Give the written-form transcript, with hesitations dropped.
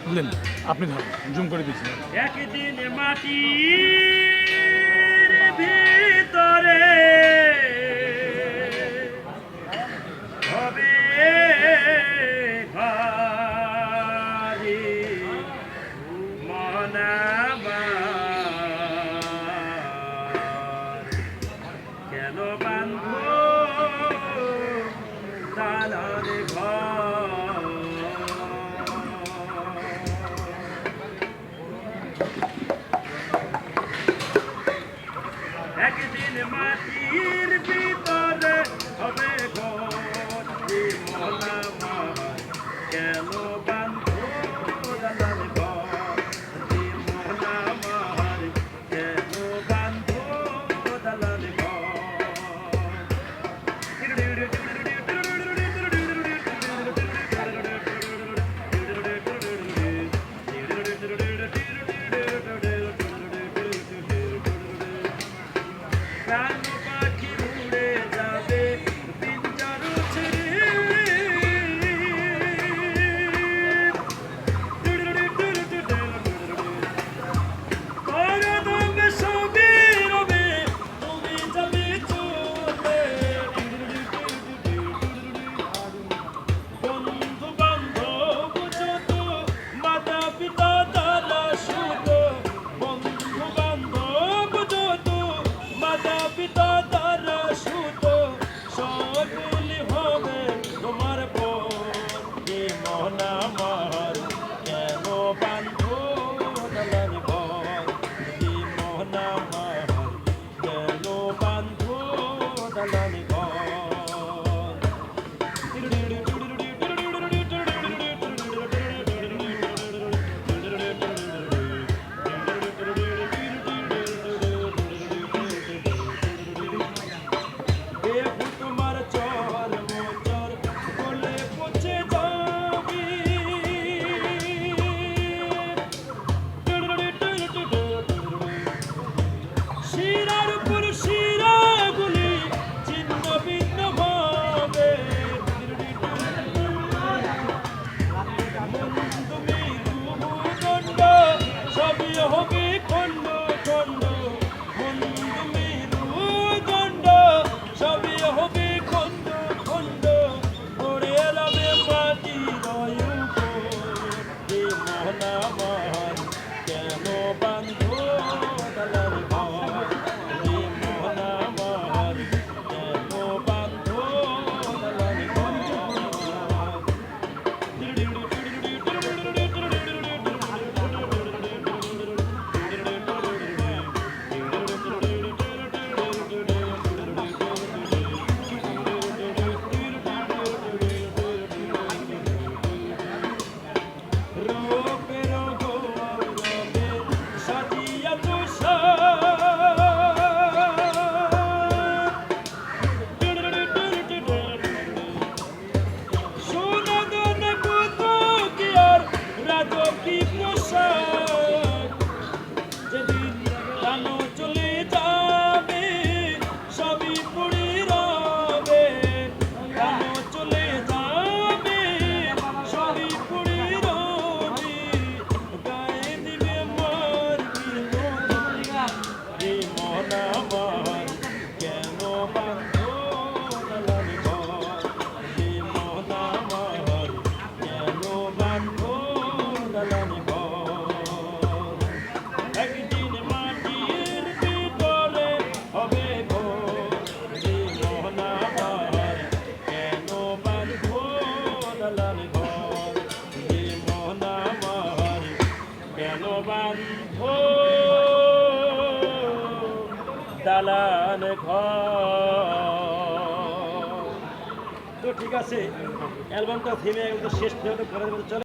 বুঝলেন? আপনি ধরেন, জুম করে দিচ্ছি। একদিন মাটির ভিতরে হবে ঘাড়ি মনাবার কেন বান্ধ দালান ঘর একদিন মাটির ভিতরে হবে ঘরটি মনাবার কেন বান্ধ দালান ঘরটি মনাবার কেন বান্ধ দালান প্রাণ পাখি উড়ে যাবে পিঞ্জর ছেড়ে করে দেবে সবই রবে তুমি যাবে চলে বন্ধু বান্ধব যত মাতা পিতা তারা সুত বন্ধু বান্ধব যত মাতা পিতা তারা সুত সকলি হবে তোমার পরে মন আমার কেন বান্ধ দালান ঘর মন আমার কেন বান্ধ দালান ঘর তোমার চর মোচর বলে পচে যাবি শিরার উপর শিরাগুলি ছিন্ন ভিন্ন হবে তুমি দুদণ্ড সবই হবে খণ্ড খণ্ড তুমি দুদণ্ড সবই হবে খণ্ড খণ্ড পড়ে রবে মাটি রয় মন আমার কেন বান্ধ দালান ঘর মন আমার কেন বান্ধ দালান ঘর যেদিন প্রাণ চলে যাবে সবই পড়ে রবে প্রাণ চলে যাবে সবই পড়ে রবে গায়ে দিবে মার রে মন আমার কেন বান্ধ দালান ঘর রে মন আমার কেন বান্ধ দালান ঘর একদিন মাটির ভিতরে হবে ঘর মন আমার কেন বান্ধ দালান ঘর মন আমার কেন বান্ধ দালান ঘর। তো ঠিক আছে, অ্যালবামটা থেমে একদম শেষ পর্যন্ত করে চলে।